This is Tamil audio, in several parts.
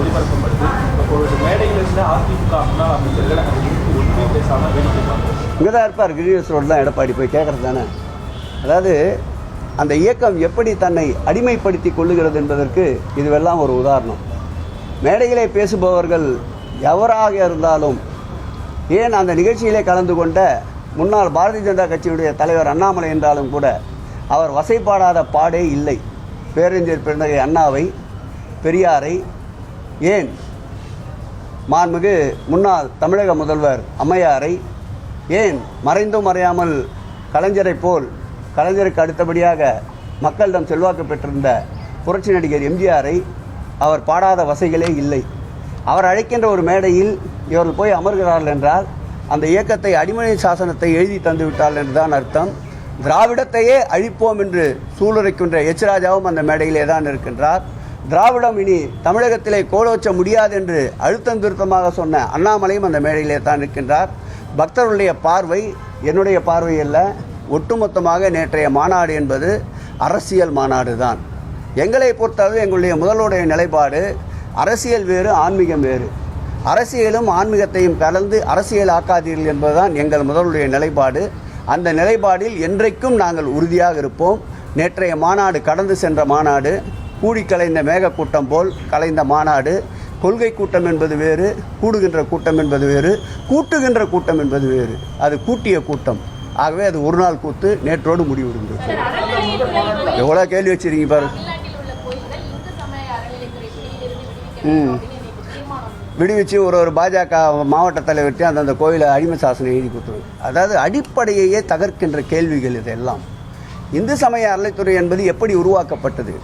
ஒளிபரப்பப்படுது. ஒரு மேடைகளில் அதிமுக முன்னாள் அமைச்சர்கள் அதை குறித்து ஒன்றுமே பேசாமல் வேடிக்கை பார்ப்போம். இங்கே தான் இருப்பார், கிரிவஸ் ரோடு தான் எடப்பாடி போய் கேட்குறது தானே. அதாவது அந்த இயக்கம் எப்படி தன்னை அடிமைப்படுத்தி கொள்ளுகிறது என்பதற்கு இதுவெல்லாம் ஒரு உதாரணம். மேடையிலே பேசுபவர்கள் எவராக இருந்தாலும், ஏன் அந்த நிகழ்ச்சியிலே கலந்து கொண்ட முன்னாள் பாரதிய ஜனதா கட்சியுடைய தலைவர் அண்ணாமலை என்றாலும் கூட அவர் வசைப்பாடாத பாடே இல்லை. பேரறிஞர் பெருந்தகை அண்ணாவை, பெரியாரை, ஏன் மாண்புமிகு முன்னாள் தமிழக முதல்வர் அம்மையாரை, ஏன் மறைந்தும் மறையாமல் கலைஞரைப் போல் கலைஞருக்கு அடுத்தபடியாக மக்களிடம் செல்வாக்கு பெற்றிருந்த புரட்சி நடிகர் எம்ஜிஆரை அவர் பாடாத வசைகளே இல்லை. அவர் அழைக்கின்ற ஒரு மேடையில் இவர்கள் போய் அமர்கிறார்கள் என்றால் அந்த இயக்கத்தை அடிமை சாசனத்தை எழுதி தந்து விட்டார்கள் என்றுதான் அர்த்தம். திராவிடத்தையே அழிப்போம் என்று சூளுரைக்கின்ற எச் ராஜாவும் அந்த மேடையிலே தான் இருக்கின்றார். திராவிடம் இனி தமிழகத்திலே கோலோச்ச முடியாது என்று அழுத்தம் திருத்தமாக சொன்ன அண்ணாமலையும் அந்த மேடையிலே தான் இருக்கின்றார். பக்தர்களுடைய பார்வை என்னுடைய பார்வை அல்ல, ஒட்டுமொத்தமாக நேற்றைய மாநாடு என்பது அரசியல் மாநாடு தான். எங்களை பொறுத்தவரை எங்களுடைய முதல்வருடைய நிலைப்பாடு அரசியல் வேறு, ஆன்மீகம் வேறு. அரசியலும் ஆன்மீகத்தையும் கலந்து அரசியல் ஆக்காதீர்கள் என்பதுதான் எங்கள் முதல்வருடைய நிலைப்பாடு. அந்த நிலைப்பாடில் என்றைக்கும் நாங்கள் உறுதியாக இருப்போம். நேற்றைய மாநாடு கடந்து சென்ற மாநாடு, கூடி கலைந்த மேகக்கூட்டம் போல் கலைந்த மாநாடு. கொள்கை கூட்டம் என்பது வேறு, கூடுகின்ற கூட்டம் என்பது வேறு, கூட்டுகின்ற கூட்டம் என்பது வேறு. அது கூட்டிய கூட்டம். ஆகவே அது ஒரு நாள் கூத்து நேற்றோடு முடிவடைந்தது. எவ்வளோ கேள்வி வச்சிருக்கீங்க பாரு. விடுவிச்சு ஒரு பாஜக மாவட்ட தலைவர்கிட்ட அந்தந்த கோயிலை அடிமை சாசனம் எழுதி கொடுத்துருது. அதாவது அடிப்படையையே தகர்க்கின்ற கேள்விகள் இதெல்லாம். இந்து சமய அறநிலைத்துறை என்பது எப்படி உருவாக்கப்பட்டது,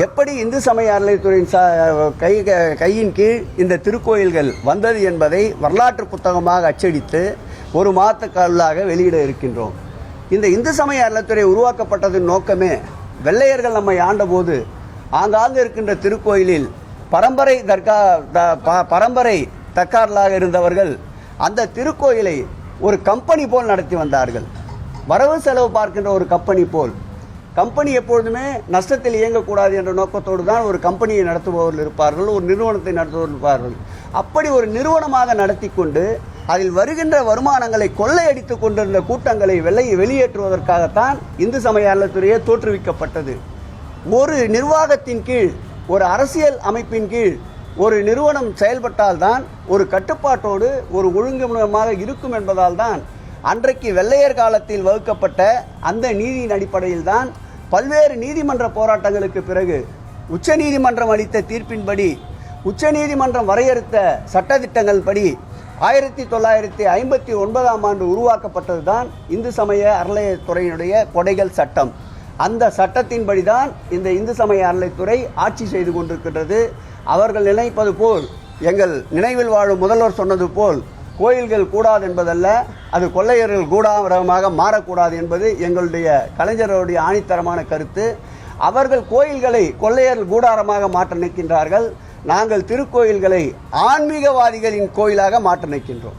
எப்படி இந்து சமய அறநிலைத்துறையின் கையின் கீழ் இந்த திருக்கோயில்கள் வந்தது என்பதை வரலாற்று புத்தகமாக அச்சடித்து ஒரு மாதத்துக்குள்ளாக வெளியிட இருக்கின்றோம். இந்த இந்து சமய அறநிலைத்துறை உருவாக்கப்பட்டதன் நோக்கமே வெள்ளையர்கள் நம்மை ஆண்டபோது ஆங்காங்கு இருக்கின்ற திருக்கோயிலில் பரம்பரை தக்காரலாக இருந்தவர்கள் அந்த திருக்கோயிலை ஒரு கம்பெனி போல் நடத்தி வந்தார்கள். வரவு செலவு பார்க்கின்ற ஒரு கம்பெனி போல். கம்பெனி எப்பொழுதுமே நஷ்டத்தில் இயங்கக்கூடாது என்ற நோக்கத்தோடு தான் ஒரு கம்பெனியை நடத்துபவர்கள் இருப்பார்கள், ஒரு நிறுவனத்தை நடத்துபவர்கள் இருப்பார்கள். அப்படி ஒரு நிறுவனமாக நடத்தி கொண்டு அதில் வருகின்ற வருமானங்களை கொள்ளையடித்து கொண்டிருந்த கூட்டங்களை வெளியேற்றுவதற்காகத்தான் இந்து சமய அறநிலைத்துறையே தோற்றுவிக்கப்பட்டது. ஒரு நிர்வாகத்தின் கீழ், ஒரு அரசியல் அமைப்பின் கீழ் ஒரு நிறுவனம் செயல்பட்டால்தான் ஒரு கட்டுப்பாட்டோடு ஒரு ஒழுங்குமுறையாக இருக்கும் என்பதால் தான் அன்றைக்கு வெள்ளையர் காலத்தில் வகுக்கப்பட்ட அந்த நீதியின் அடிப்படையில் தான் பல்வேறு நீதிமன்ற போராட்டங்களுக்கு பிறகு உச்சநீதிமன்றம் அளித்த தீர்ப்பின்படி, உச்சநீதிமன்றம் வரையறுத்த சட்டத்திட்டங்கள் படி 1959ஆம் ஆண்டு உருவாக்கப்பட்டது தான் இந்து சமய அறநிலையத்துறையினுடைய கொடைகள் சட்டம். அந்த சட்டத்தின்படி தான் இந்த இந்து சமய அறநிலைத்துறை ஆட்சி செய்து கொண்டிருக்கின்றது. அவர்கள் நினைப்பது போல், எங்கள் நினைவில் வாழும் முதல்வர் சொன்னது போல் கோயில்கள் கூடாது என்பதல்ல, அது கொள்ளையர்கள் கூடாரமாக மாறக்கூடாது என்பது எங்களுடைய கலைஞர்களுடைய ஆணித்தரமான கருத்து. அவர்கள் கோயில்களை கொள்ளையர்கள் கூடாரமாக மாற்ற நிற்கின்றார்கள். நாங்கள் திருக்கோயில்களை ஆன்மீகவாதிகளின் கோயிலாக மாற்ற நிற்கின்றோம்.